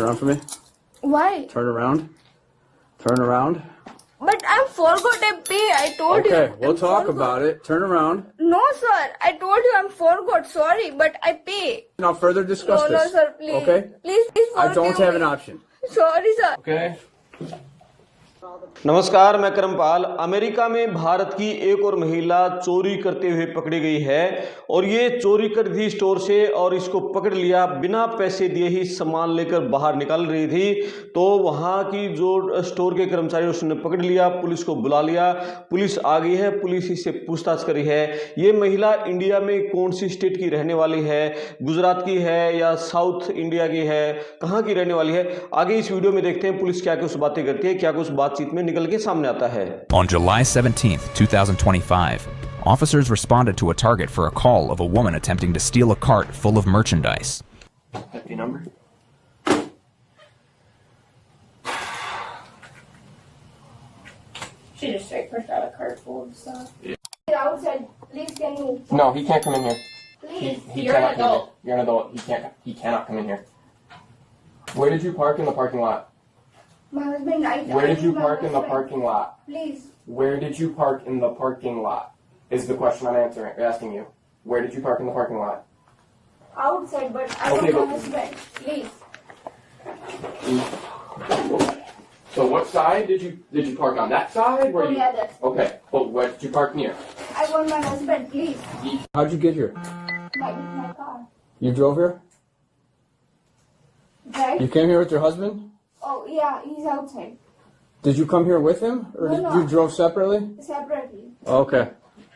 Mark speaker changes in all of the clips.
Speaker 1: around for me.
Speaker 2: Why?
Speaker 1: Turn around. Turn around.
Speaker 2: But I'm forgot a pay. I told you.
Speaker 1: Okay, we'll
Speaker 2: I'm
Speaker 1: talk
Speaker 2: forgot.
Speaker 1: about it. Turn around.
Speaker 2: No, sir. I told you I'm forgot. Sorry, but I pay.
Speaker 1: Now further discuss
Speaker 2: No,
Speaker 1: this.
Speaker 2: sir. Please.
Speaker 1: Okay?
Speaker 2: Please
Speaker 1: I don't
Speaker 2: forgive
Speaker 1: have
Speaker 2: me.
Speaker 1: an option.
Speaker 2: Sorry, sir.
Speaker 1: Okay?
Speaker 3: नमस्कार, मैं Karampal. America में भारत की एक और महिला चोरी करते हुए पकड़ी गई है और ये चोरी कर रही थी स्टोर से और इसको पकड़ लिया। बिना पैसे दिए ही सामान लेकर बाहर निकल रही थी तो वहाँ की जो स्टोर के कर्मचारी उसने पकड़ लिया, पुलिस को बुला लिया। पुलिस आ गई है, पुलिस इससे पूछताछ करी है। ये महिला इंडिया में कौन सी स्टेट की रहने वाली है, गुजरात की है या साउथ इंडिया की है, कहाँ की रहने वाली है, आगे इस वीडियो में देखते हैं पुलिस क्या कुछ बातें करती है, क्या कुछ बातचीत में निकल के सामने आता है।
Speaker 4: On July 17th, 2025, officers responded to a target for a call of a woman attempting to steal a cart full of merchandise.
Speaker 1: Happy number?
Speaker 2: She just straight pushed out a cart full of stuff. Get outside. Please, can you?
Speaker 5: No, he can't come in here.
Speaker 2: Please.
Speaker 5: He
Speaker 2: You're an
Speaker 5: cannot come in
Speaker 2: adult.
Speaker 5: here. You're an adult. He cannot come in here. Where did you park in the parking lot?
Speaker 2: My husband,
Speaker 5: Where did you
Speaker 2: my
Speaker 5: park in the
Speaker 2: husband.
Speaker 5: parking lot?
Speaker 2: Please.
Speaker 5: Where did you park in the parking lot? Is the question I'm asking you. Where did you park in the parking lot?
Speaker 2: Outside, but I
Speaker 5: Okay,
Speaker 2: want my
Speaker 5: but-
Speaker 2: husband. Please.
Speaker 5: So what side did you park on? That side? Where
Speaker 2: Oh,
Speaker 5: you?
Speaker 2: yeah, that's.
Speaker 5: Okay, but where did you park near?
Speaker 2: I want my husband, please.
Speaker 1: How'd you get here?
Speaker 2: My car.
Speaker 1: You drove here?
Speaker 2: Right?
Speaker 1: You came here with your husband?
Speaker 2: Oh, yeah, he's outside.
Speaker 1: Did you come here with him? Or
Speaker 2: No,
Speaker 1: did
Speaker 2: no.
Speaker 1: you drove separately?
Speaker 2: Separately.
Speaker 1: Okay.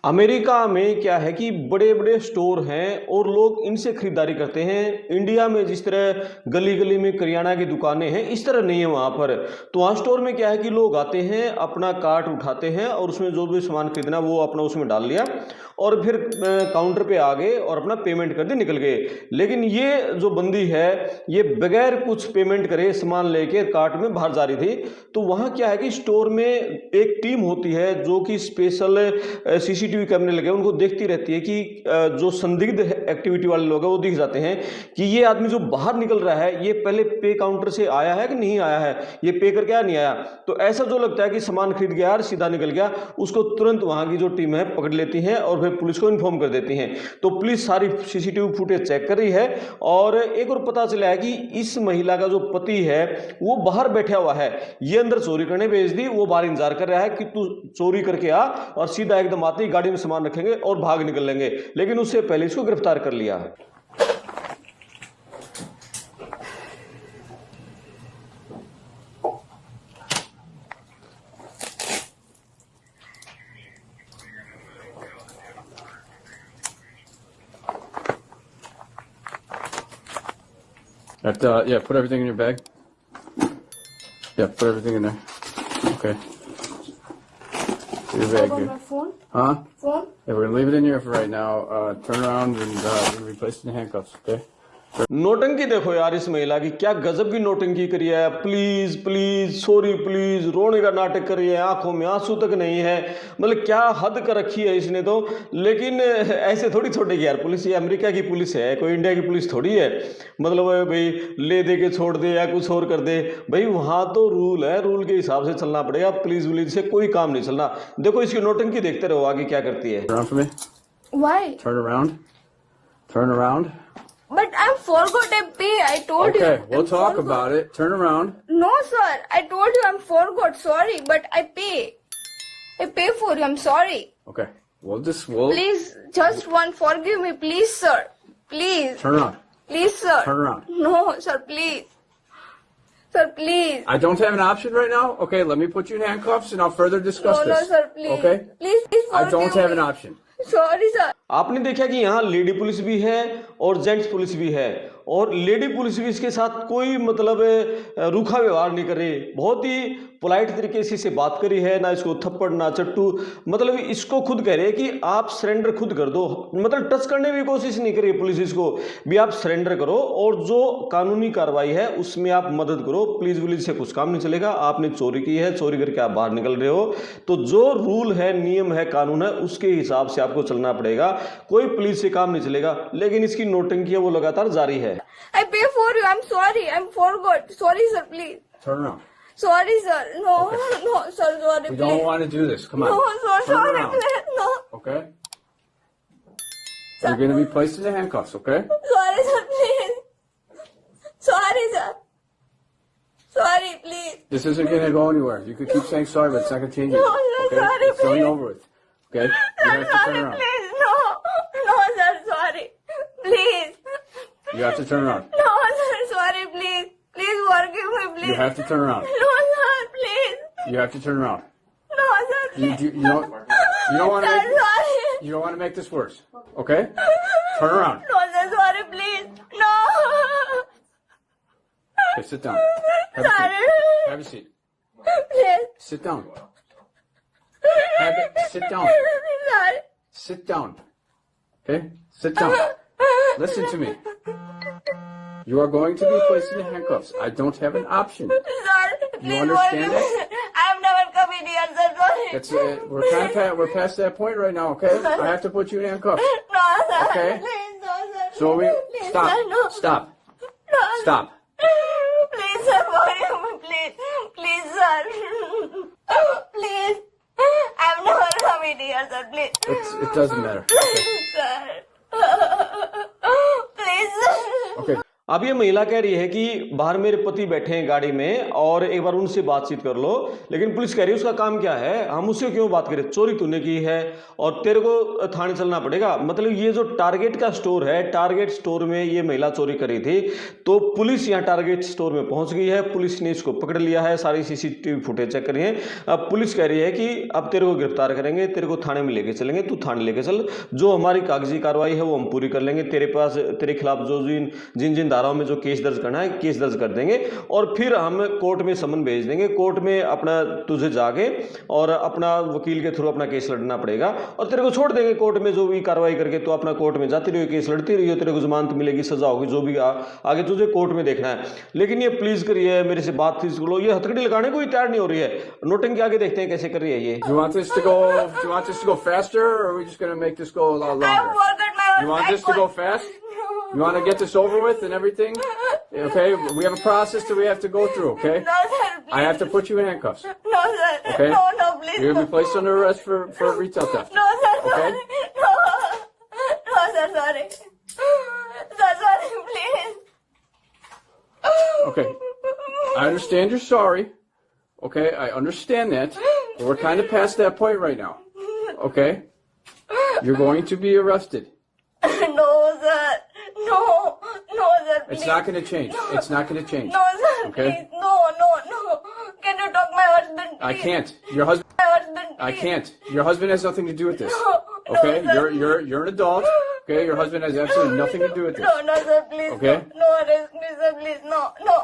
Speaker 3: America में क्या है कि बड़े बड़े store हैं और लोग इनसे खरीदारी करते हैं। इंडिया में जिस तरह गली गली में करियाना की दुकानें हैं, इस तरह नहीं है वहाँ पर। तो वहाँ स्टोर में क्या है कि लोग आते हैं, अपना कार्ट उठाते हैं और उसमें जो भी सामान खरीदना वो अपना उसमें डाल लिया और फिर काउंटर पे आ गए और अपना पेमेंट कर दे निकल गए। लेकिन ये जो बंदी है ये बगैर कुछ पेमेंट करे सामान लेके कार्ट में बाहर जा रही थी। तो वहाँ क्या है कि स्टोर में एक टीम होती है जो कि स्पेशल सीसीटीवी कैमरे लगे उनको देखती रहती है कि जो संदिग्ध एक्टिविटी वाले लोग हैं वो दिख जाते हैं कि ये आदमी जो बाहर निकल रहा है ये पहले पे काउंटर से आया है कि नहीं आया है, ये पे करके आया नहीं आया। तो ऐसा जो लगता है कि सामान खरीद गया और सीधा निकल गया, उसको तुरंत वहाँ की जो टीम है पकड़ लेती है और फिर पुलिस को इन्फॉर्म कर देती हैं। तो पुलिस सारी सीसीटीवी फुटेज चेक कर रही है और एक और पता चला है कि इस महिला का जो पति है वो बाहर बैठा हुआ है, ये अंदर चोरी करने भेज दी, वो बाहर इंतजार कर रहा है कि तू चोरी करके आ और सीधा एकदम आते ही गाड़ी में सामान रखेंगे और भाग निकल लेंगे। लेकिन उससे पहले इसको गिरफ्तार कर लिया।
Speaker 1: Yeah, put everything in your bag. Yeah, put everything in there. Okay. Put your
Speaker 2: I
Speaker 1: bag
Speaker 2: want
Speaker 1: here.
Speaker 2: my phone.
Speaker 1: Huh?
Speaker 2: Phone?
Speaker 1: Yeah, we're gonna leave it in here for right now. Turn around and we're gonna replace it in handcuffs, okay?
Speaker 3: नोटंकी देखो यार इस महिला की, क्या गजब की नोटंकी करी है। प्लीज प्लीज सॉरी प्लीज रोने का नाटक करी है, आंखों में आंसू तक नहीं है। मतलब क्या हद कर रखी है इसने तो। लेकिन ऐसे थोड़ी छोड़ेगी यार पुलिस, ये अमेरिका की पुलिस है, कोई इंडिया की पुलिस थोड़ी है। मतलब भाई ले दे के छोड़ दे या कुछ और कर दे, भाई वहाँ तो रूल है, रूल के हिसाब से चलना पड़ेगा। पुलिस वुलिस से कोई काम नहीं चलना। देखो इसकी नोटंकी देखते रहो आगे क्या करती है।
Speaker 1: Turn around for me.
Speaker 2: Why?
Speaker 1: Turn around. Turn around.
Speaker 2: But I'm forgot a pay. I told you.
Speaker 1: Okay, we'll
Speaker 2: I'm
Speaker 1: talk
Speaker 2: forgot.
Speaker 1: about it. Turn around.
Speaker 2: No, sir. I told you I'm forgot. Sorry, but I pay. I pay for you. I'm sorry.
Speaker 1: Okay. We'll
Speaker 2: Please, just one. Forgive me, please, sir. Please.
Speaker 1: turn around.
Speaker 2: Please, sir.
Speaker 1: Turn around.
Speaker 2: No, sir, please. Sir, please.
Speaker 1: I don't have an option right now. Okay, let me put you in handcuffs and I'll further discuss
Speaker 2: No,
Speaker 1: this.
Speaker 2: sir, please.
Speaker 1: Okay?
Speaker 2: Please
Speaker 1: I
Speaker 2: forgive
Speaker 1: don't have
Speaker 2: me.
Speaker 1: an option.
Speaker 2: Sorry, sir.
Speaker 3: आपने देखा कि यहाँ lady police भी है और gents police भी है और लेडी पुलिस भी इसके साथ कोई मतलब रूखा व्यवहार नहीं कर रही, बहुत ही पोलाइट तरीके से इसे बात करी है, ना इसको थप्पड़ ना चट्टू। मतलब इसको खुद कह रहे हैं कि आप सरेंडर खुद कर दो, मतलब टच करने की कोशिश नहीं करी पुलिस इसको भी, आप सरेंडर करो और जो कानूनी कार्रवाई है उसमें आप मदद करो। पुलिस वुलिस से कुछ काम नहीं चलेगा, आपने चोरी की है, चोरी करके आप बाहर निकल रहे हो तो जो रूल है, नियम है, कानून है, उसके हिसाब से आपको चलना पड़ेगा। कोई पुलिस से काम नहीं चलेगा। लेकिन इसकी नोटंकी है वो लगातार जारी है।
Speaker 2: I pay for you. I'm sorry. I'm forgot. Sorry, sir. Please.
Speaker 1: Turn around.
Speaker 2: Sorry, sir. No, no, sir. Sorry,
Speaker 1: We
Speaker 2: please.
Speaker 1: don't want to do this. Come on.
Speaker 2: No, sir.
Speaker 1: Turn
Speaker 2: Sorry,
Speaker 1: around.
Speaker 2: please. No.
Speaker 1: Okay? You're going to be placed in the handcuffs, okay?
Speaker 2: Sorry, sir. Please. Sorry, sir. Sorry, please.
Speaker 1: This isn't going to go anywhere. You could keep saying sorry, but it's not going to change it.
Speaker 2: No, sir,
Speaker 1: Okay?
Speaker 2: sorry,
Speaker 1: It's already
Speaker 2: please.
Speaker 1: over with. Okay? You
Speaker 2: Sir,
Speaker 1: have to turn
Speaker 2: sorry,
Speaker 1: around.
Speaker 2: please. No. No, sir. Sorry. Please.
Speaker 1: You have to turn around.
Speaker 2: No, sir. Sorry, please. Please forgive me, please.
Speaker 1: You have to turn around.
Speaker 2: No, sir. Please.
Speaker 1: You have to turn around.
Speaker 2: No, sir.
Speaker 1: You
Speaker 2: Please.
Speaker 1: don't want to
Speaker 2: Sir,
Speaker 1: make,
Speaker 2: sorry.
Speaker 1: you don't want to make this worse. Okay? Turn around.
Speaker 2: No, sir. Sorry, please. No.
Speaker 1: Okay, sit down. Have a seat.
Speaker 2: Sorry.
Speaker 1: Have a seat.
Speaker 2: Please.
Speaker 1: Sit down. Sit down.
Speaker 2: Sorry.
Speaker 1: Sit down. Okay? Sit down. Listen to me. You are going to be placed in handcuffs. I don't have an option.
Speaker 2: Sir, please
Speaker 1: understand
Speaker 2: forgive me. I've never come in here, sir. Sorry.
Speaker 1: That's it. We're past that point right now, okay? I have to put you in handcuffs.
Speaker 2: No, sir.
Speaker 1: Okay.
Speaker 2: Please, no, sir.
Speaker 1: So
Speaker 2: Please,
Speaker 1: stop.
Speaker 2: Sir, no.
Speaker 1: Stop.
Speaker 2: No.
Speaker 1: Stop.
Speaker 2: Please, sir, forgive me, please. Please, sir. Please. I've never come in here, sir. Please.
Speaker 1: It doesn't matter. Okay.
Speaker 2: Sir. Please, sir.
Speaker 1: Okay.
Speaker 3: अब ये महिला कह रही है कि बाहर मेरे पति बैठे हैं गाड़ी में और एक बार उनसे बातचीत कर लो, लेकिन पुलिस कह रही है उसका काम क्या है, हम उससे क्यों बात करें, चोरी तूने की है और तेरे को थाने चलना पड़ेगा। मतलब ये जो टारगेट का स्टोर है, टारगेट स्टोर में ये महिला चोरी करी थी, तो पुलिस यहाँ टारगेट स्टोर में पहुंच गई है, पुलिस ने इसको पकड़ लिया है, सारी सीसीटीवी फुटेज चेक करी है। अब पुलिस कह रही है कि अब तेरे को गिरफ्तार करेंगे, तेरे को थाने में लेके चलेंगे, तू थाने लेके चल, जो हमारी कागजी कार्रवाई है वो हम पूरी कर लेंगे, तेरे पास तेरे खिलाफ जो जिन जिन धाराओं में जो केस दर्ज करना है केस दर्ज कर देंगे और फिर हम कोर्ट में समन भेज देंगे, कोर्ट में अपना तुझे जाके और अपना वकील के थ्रू अपना केस लड़ना पड़ेगा और तेरे को छोड़ देंगे कोर्ट में जो भी कार्रवाई करके तो अपना कोर्ट में जाती रही, केस लड़ती रही, तेरे को जमानत मिलेगी, सजा होगी, जो भी आगे तुझे कोर्ट में देखना है। लेकिन ये प्लीज करिए, मेरे से बात लो, ये हथकड़ी लगाने को ही तैयार नहीं हो रही है। नोटिंग के आगे देखते हैं कैसे कर रही है ये।
Speaker 1: Do you want this to go faster, or are we just going to make this go a lot
Speaker 2: I
Speaker 1: longer?
Speaker 2: forgot my
Speaker 1: You want this to go fast? You want to get this over with and everything? Okay, we have a process that we have to go through, okay?
Speaker 2: No, sir, please.
Speaker 1: I have to put you in handcuffs.
Speaker 2: No, sir.
Speaker 1: Okay.
Speaker 2: No, no, please.
Speaker 1: You're going to
Speaker 2: No,
Speaker 1: be placed under arrest for retail theft.
Speaker 2: no, sir,
Speaker 1: Okay.
Speaker 2: sorry. No. No, sir, sorry. Sir, sorry, please.
Speaker 1: Okay. I understand you're sorry. Okay, I understand that. But we're kind of past that point right now. Okay? You're going to be arrested.
Speaker 2: No, sir. No, no, sir, please.
Speaker 1: It's not going to change. It's not going to change.
Speaker 2: No, sir,
Speaker 1: Okay.
Speaker 2: please. No, no, no. Can you talk my husband, please?
Speaker 1: I can't. Your husband.
Speaker 2: My husband,
Speaker 1: I
Speaker 2: please.
Speaker 1: can't. Your husband has nothing to do with this.
Speaker 2: No,
Speaker 1: Okay?
Speaker 2: no, sir.
Speaker 1: You're an adult. Okay? Your husband has absolutely nothing to do with this.
Speaker 2: No, no, sir, please.
Speaker 1: Okay.
Speaker 2: No, arrest me, sir, please. No, no.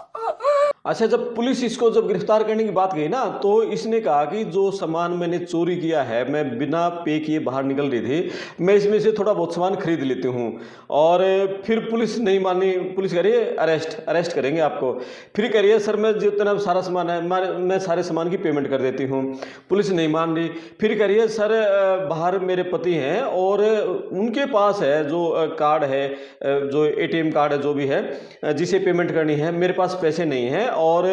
Speaker 3: अच्छा, जब police इसको जब गिरफ्तार करने की बात कही ना, तो इसने कहा कि जो सामान मैंने चोरी किया है, मैं बिना पे किए बाहर निकल रही थी, मैं इसमें से थोड़ा बहुत सामान खरीद लेती हूँ। और फिर पुलिस नहीं मानी, पुलिस कह रही है अरेस्ट करेंगे आपको। फिर कह रही है सर मैं जितना सारा सामान है मैं सारे सामान की पेमेंट कर देती हूँ। पुलिस नहीं मान रही। फिर कह रही है सर बाहर मेरे पति हैं और उनके पास है जो कार्ड है, जो ATM कार्ड है, जो भी है जिसे पेमेंट करनी है, मेरे पास पैसे नहीं हैं और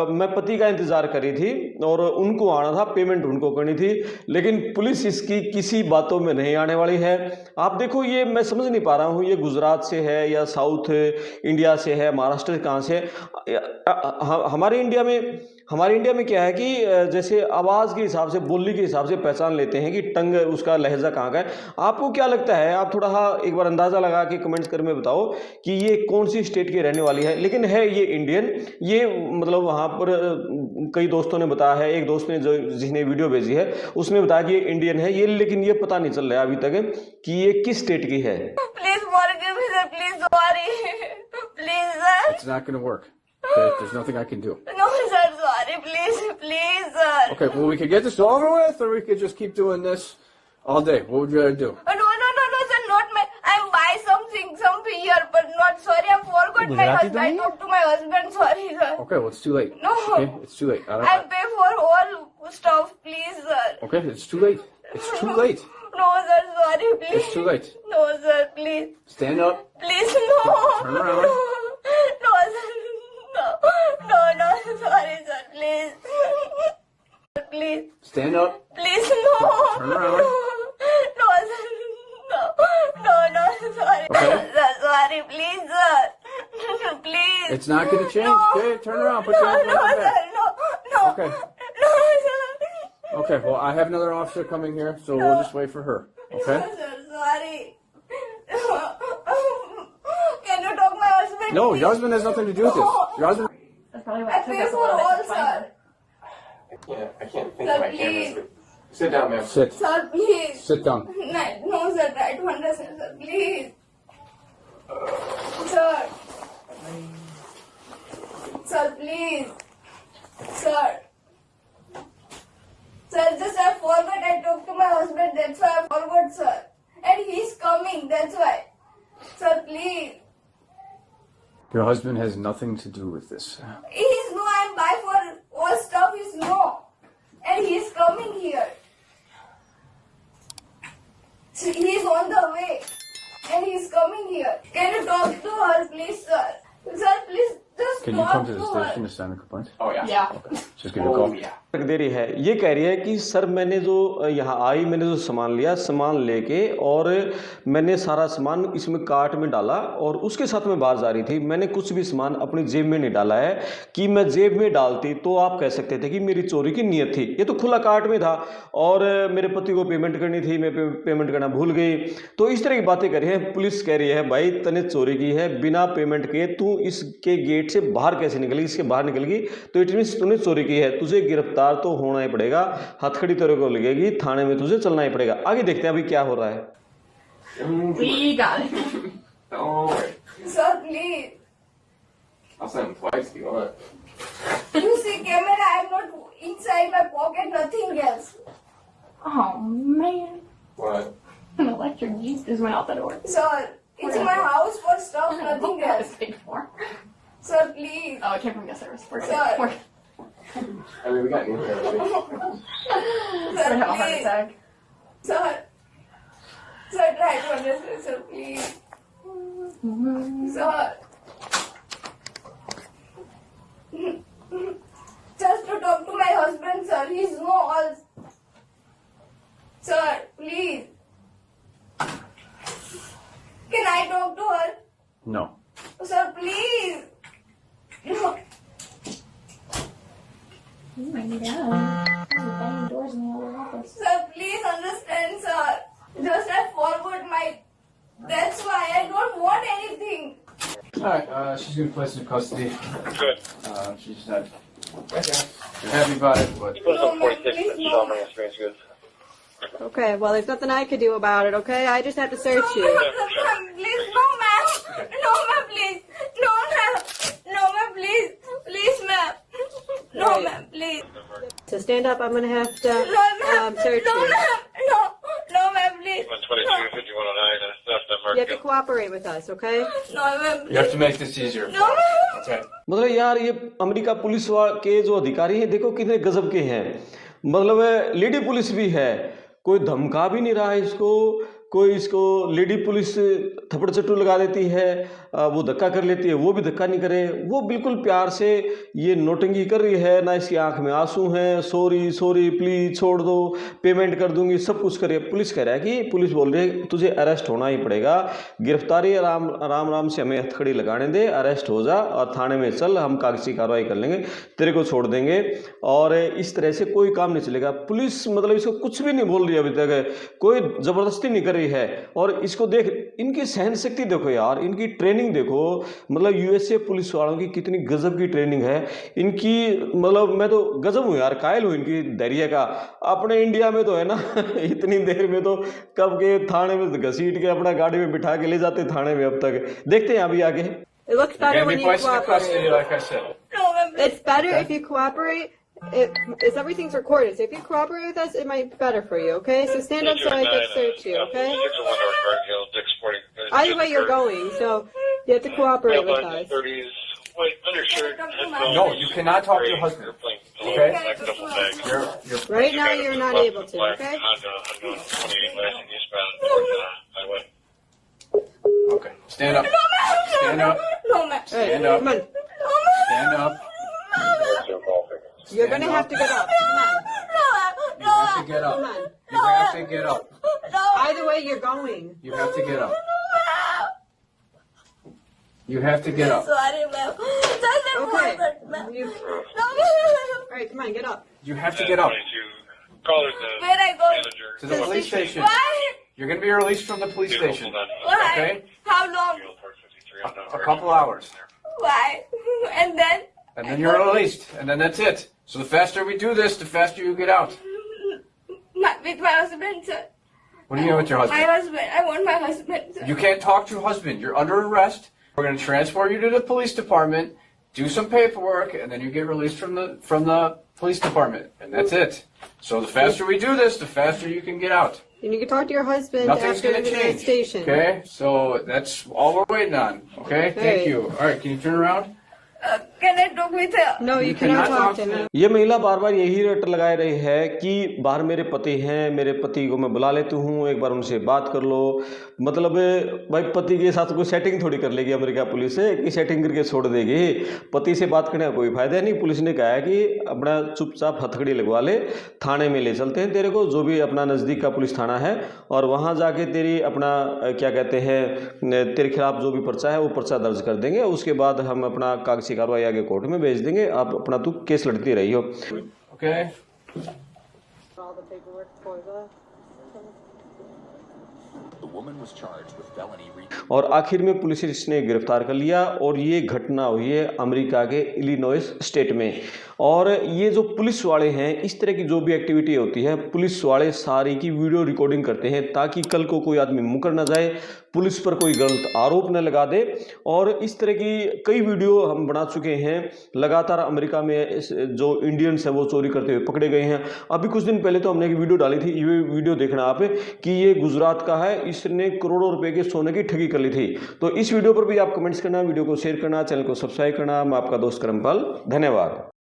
Speaker 3: मैं पति का इंतज़ार कर रही थी और उनको आना था, पेमेंट उनको करनी थी। लेकिन पुलिस इसकी किसी बातों में नहीं आने वाली है। आप देखो, ये मैं समझ नहीं पा रहा हूँ, ये गुजरात से है या साउथ इंडिया से है, महाराष्ट्र कहाँ से है। हमारे इंडिया में क्या है कि जैसे आवाज़ के हिसाब से, बोली के हिसाब से पहचान लेते हैं कि टंग उसका लहजा कहाँ का है। आपको क्या लगता है, आप थोड़ा एक बार अंदाज़ा लगा के कमेंट्स कर में बताओ कि ये कौन सी स्टेट की रहने वाली है। लेकिन है ये इंडियन। ये मतलब वहाँ पर कई दोस्तों ने बताया है, एक दोस्त ने जिसने वीडियो भेजी है उसने बताया कि ये इंडियन है ये, लेकिन ये पता नहीं चल रहा है अभी तक कि ये किस स्टेट की है।
Speaker 2: Please forgive me, sir. Please, sorry. Please, sir.
Speaker 1: It's not going to work. Okay? There's nothing I can do.
Speaker 2: No, sir, sorry. Please, sir.
Speaker 1: Okay, well, we could get this over with, or we could just keep doing this all day. What would you rather do?
Speaker 2: No, sir, not my. I'm buy some here, but not sorry. I forgot my husband. I talked to my husband. Sorry, sir.
Speaker 1: Okay, well, it's too late.
Speaker 2: No.
Speaker 1: Okay, it's too late.
Speaker 2: I'll pay for all stuff, please, sir.
Speaker 1: Okay, it's too late. It's too late.
Speaker 2: No, sir, sorry, please.
Speaker 1: It's too late.
Speaker 2: No, sir, please.
Speaker 1: Stand up.
Speaker 2: Please, no.
Speaker 1: Turn around.
Speaker 2: No, sir. No, sorry, sir, please. Please,
Speaker 1: Stand up.
Speaker 2: please, no.
Speaker 1: Turn around.
Speaker 2: No, sir. No, sorry.
Speaker 1: Okay.
Speaker 2: Sir, sorry, please, sir. Please.
Speaker 1: It's not going to change.
Speaker 2: No.
Speaker 1: Okay, turn around. Put your hands
Speaker 2: No,
Speaker 1: behind your
Speaker 2: sir,
Speaker 1: back.
Speaker 2: no.
Speaker 1: Okay.
Speaker 2: No, sir.
Speaker 1: Okay, well, I have another officer coming here, so we'll just wait for her. Okay?
Speaker 2: No, sir, sorry. Can you talk my husband?
Speaker 1: No,
Speaker 2: please?
Speaker 1: your husband has nothing to do with this. Your husband.
Speaker 6: That's probably why
Speaker 2: I
Speaker 6: it took
Speaker 2: pay
Speaker 6: us a
Speaker 2: for
Speaker 6: little bit
Speaker 2: all,
Speaker 6: to find
Speaker 2: sir.
Speaker 6: her.
Speaker 5: I can't think
Speaker 2: Sir,
Speaker 5: my
Speaker 2: please.
Speaker 5: cameras. Sit down, ma'am.
Speaker 1: Sit.
Speaker 2: Sir, please.
Speaker 1: Sit down.
Speaker 2: No, sir, try to understand, sir, please. Sir. Sir, please. Sir. Sir, just I forgot I talked to my husband, that's why I forgot, sir. And he's coming, that's why. Sir, please.
Speaker 1: Your husband has nothing to do with this.
Speaker 2: He's no, I'm buy for all stuff, he's no. And he's coming here. So he's on the way. And he's coming here. Can you talk to her, please, sir? Sir, please, just
Speaker 1: Can you
Speaker 2: talk
Speaker 1: come to
Speaker 2: to
Speaker 1: the
Speaker 2: her.
Speaker 1: station to sign the complaint?
Speaker 5: Oh yeah.
Speaker 6: Yeah.
Speaker 1: Just give a
Speaker 5: Oh
Speaker 1: call.
Speaker 5: yeah.
Speaker 3: दे रही है, ये कह रही है कि sir मैंने जो यहाँ आई, मैंने जो सामान लिया, सामान लेके और मैंने सारा सामान इसमें कार्ट में डाला और उसके साथ में बाहर जा रही थी। मैंने कुछ भी सामान अपनी जेब में नहीं डाला है कि मैं जेब में डालती तो आप कह सकते थे कि मेरी चोरी की नीयत थी। ये तो खुला कार्ट में था और मेरे पति को पेमेंट करनी थी, मैं पेमेंट करना भूल गई। तो इस तरह की बातें कर रही है। पुलिस कह रही है भाई तने चोरी की है, बिना पेमेंट के तू इसके गेट से बाहर कैसे निकली, इसके बाहर निकल गई तो इट मीन्स तूने चोरी की है, तुझे गिरफ्तार तो होना ही पड़ेगा, हथकड़ी तेरे को लगेगी, थाने में तुझे चलना ही पड़ेगा। आगे देखते हैं अभी क्या हो रहा है।
Speaker 6: We got it.
Speaker 5: Don't worry.
Speaker 2: Sir, please.
Speaker 5: I'll send him twice if you want.
Speaker 2: You see camera, I'm not inside my pocket, nothing else.
Speaker 6: Oh man.
Speaker 5: What?
Speaker 6: An electric Jeep just went out the door.
Speaker 2: Sir, it's my house for stuff, nothing
Speaker 6: That
Speaker 2: else.
Speaker 6: was paid for.
Speaker 2: Sir, please.
Speaker 6: Oh, it came from guest service. We're good.
Speaker 2: Sir.
Speaker 6: We're good.
Speaker 5: I mean, we got new hair. Right?
Speaker 6: We're gonna have a heart attack.
Speaker 2: Sir, try to understand, sir, please. Sir. Just to talk to my husband, sir. He's no all. Sir, please. Can I talk to her?
Speaker 1: No.
Speaker 2: Sir, please. No.
Speaker 6: Oh my god. There's banging doors in the other office.
Speaker 2: Sir, please understand, sir. Just I forgot my. That's why I don't want anything.
Speaker 1: All right, she's going to place in custody.
Speaker 7: Good.
Speaker 1: She's not happy about it, but
Speaker 7: Put
Speaker 2: No,
Speaker 7: some
Speaker 2: ma'am,
Speaker 7: 46
Speaker 2: please,
Speaker 7: inches
Speaker 2: no.
Speaker 7: on my experience good.
Speaker 8: Okay, well, there's nothing I could do about it, okay? I just have to search
Speaker 2: No,
Speaker 8: you.
Speaker 2: ma'am, please, no, ma'am. No, ma'am, please. No, ma'am. No, ma'am, please. Please, ma'am. No,
Speaker 8: Right.
Speaker 2: ma'am, please.
Speaker 8: To stand up, I'm going to have to
Speaker 2: No, ma'am.
Speaker 8: search
Speaker 2: No,
Speaker 8: you.
Speaker 2: ma'am. No, ma'am, please.
Speaker 7: 122, 5109, that's that mark.
Speaker 8: You have to cooperate with us, okay?
Speaker 2: No, ma'am.
Speaker 1: you have to make this easier.
Speaker 2: No, ma'am.
Speaker 1: Okay.
Speaker 3: मतलब यार ये America police के जो अधिकारी हैं देखो कितने गजब के हैं। मतलब लेडी पुलिस भी है, कोई धमका भी नहीं रहा है इसको, कोई इसको लेडी पुलिस थप्पड़ चट्टू लगा देती है, वो धक्का कर लेती है, वो भी धक्का नहीं करे, वो बिल्कुल प्यार से ये नोटंगी कर रही है, ना इसकी आंख में आंसू हैं, सॉरी सॉरी प्लीज छोड़ दो, पेमेंट कर दूंगी, सब कुछ करे। पुलिस कह रहा है कि पुलिस बोल रही है तुझे अरेस्ट होना ही पड़ेगा, गिरफ्तारी आराम आराम से हमें हथकड़ी लगाने दे, अरेस्ट हो जा और थाने में चल, हम कागजी कार्रवाई कर लेंगे, तेरे को छोड़ देंगे। और इस तरह से कोई काम नहीं चलेगा। पुलिस मतलब इसको कुछ भी नहीं बोल रही अभी तक, कोई ज़बरदस्ती नहीं कर रही है। और इसको देख, इनकी सहन शक्ति देखो यार, इनकी ट्रेनिंग देखो, मतलब यूएसए पुलिस वालों की कितनी गजब की ट्रेनिंग है इनकी। मतलब मैं तो गजब हूँ यार, कायल हूँ इनकी धैर्य का। अपने इंडिया में तो है ना इतनी देर में तो कब के थाने में घसीट के अपना गाड़ी में बिठा के ले जाते थाने में। अब तक देखते हैं अभी आगे।
Speaker 8: It looks better
Speaker 1: You're
Speaker 8: when
Speaker 1: going to be
Speaker 8: you
Speaker 1: placed in custody,
Speaker 8: cooperate.
Speaker 1: like I said.
Speaker 2: No, ma'am.
Speaker 8: It's better if you cooperate. Everything's recorded, so if you cooperate with us, it might be better for you, okay? So stand up so I can search you, okay?
Speaker 7: 601 North Garden Hill, Dick's Sporting.
Speaker 8: Either way you're going, so you have to cooperate with us.
Speaker 7: 30s, white undershirt, headphones.
Speaker 1: No, you cannot talk to your husband.
Speaker 7: Airplane
Speaker 1: Okay?
Speaker 7: Next couple days.
Speaker 1: You're
Speaker 8: Right now, you're not able to, okay?
Speaker 7: Honda 28 west eastbound towards highway.
Speaker 1: okay. Stand up. Stand up.
Speaker 2: No, ma'am.
Speaker 8: Hey,
Speaker 1: Stand up.
Speaker 8: come on.
Speaker 1: Stand up.
Speaker 8: You're gonna have to get up. Come on.
Speaker 1: You have to get up.
Speaker 8: Come on.
Speaker 1: You have to get up.
Speaker 8: Either way, you're going.
Speaker 1: You have to get up. You have to get up.
Speaker 2: Sorry, ma'am. Just a
Speaker 8: Okay.
Speaker 2: moment, ma'am.
Speaker 8: You,
Speaker 2: No,
Speaker 8: all right, come on, get up.
Speaker 1: You have to get up.
Speaker 7: 22. Call the
Speaker 2: Where I go?
Speaker 7: manager.
Speaker 1: To the police station.
Speaker 2: Why?
Speaker 1: You're going to be released from the police station.
Speaker 2: Why?
Speaker 1: Okay?
Speaker 2: How long?
Speaker 1: A couple hours.
Speaker 2: Why? And then?
Speaker 1: And then you're released. And then that's it. So the faster we do this, the faster you get out.
Speaker 2: With my husband, sir.
Speaker 1: What do you mean with your
Speaker 2: My
Speaker 1: husband?
Speaker 2: husband. I want my husband, sir.
Speaker 1: You can't talk to your husband. You're under arrest. We're going to transfer you to the police department, do some paperwork, and then you get released from the police department. And that's it. So the faster we do this, the faster you can get out.
Speaker 8: And you can talk to your husband
Speaker 1: Nothing's
Speaker 8: after
Speaker 1: going to
Speaker 8: the
Speaker 1: change.
Speaker 8: station.
Speaker 1: Okay? So that's all we're waiting on. Okay? Thank
Speaker 8: Hey.
Speaker 1: you. All right, can you turn around?
Speaker 2: Can I talk with her?
Speaker 8: No, you
Speaker 1: You
Speaker 8: cannot
Speaker 1: cannot
Speaker 8: talk
Speaker 1: talk
Speaker 8: to
Speaker 1: to
Speaker 8: him.
Speaker 3: ये महिला बार बार यही रट लगाए रही है कि बाहर मेरे पति हैं, मेरे पति को मैं बुला लेती हूँ, एक बार उनसे बात कर लो। मतलब भाई पति के साथ कोई सेटिंग थोड़ी कर लेगी अमेरिका पुलिस है कि सेटिंग करके छोड़ देगी। पति से बात करने का कोई फायदा नहीं। पुलिस ने कहा है कि अपना चुपचाप हथकड़ी लगवा ले, थाने में ले चलते हैं तेरे को, जो भी अपना नज़दीक का पुलिस थाना है, और वहाँ जाके तेरी अपना क्या कहते हैं तेरे खिलाफ जो भी पर्चा है वो पर्चा दर्ज कर देंगे। उसके बाद हम अपना कागजी कार्रवाई आगे कोर्ट में भेज देंगे। आप अपना तू केस लड़ती रही हो।
Speaker 1: Okay?
Speaker 3: और आखिर में पुलिस ने इसने गिरफ्तार कर लिया और ये घटना हुई है अमेरिका के इलिनॉइस स्टेट में। और ये जो पुलिस वाले हैं, इस तरह की जो भी एक्टिविटी होती है, पुलिस वाले सारी की वीडियो रिकॉर्डिंग करते हैं ताकि कल को कोई आदमी मुकर ना जाए, पुलिस पर कोई गलत आरोप न लगा दे। और इस तरह की कई वीडियो हम बना चुके हैं। लगातार अमेरिका में जो इंडियंस है वो चोरी करते हुए पकड़े गए हैं। अभी कुछ दिन पहले तो हमने एक वीडियो डाली थी, ये वीडियो देखना आप, कि ये गुजरात का है, इसने करोड़ों रुपए के सोने की ठगी कर ली थी। तो इस वीडियो पर भी आप कमेंट्स करना, वीडियो को शेयर करना, चैनल को सब्सक्राइब करना। मैं आपका दोस्त करमपाल, धन्यवाद।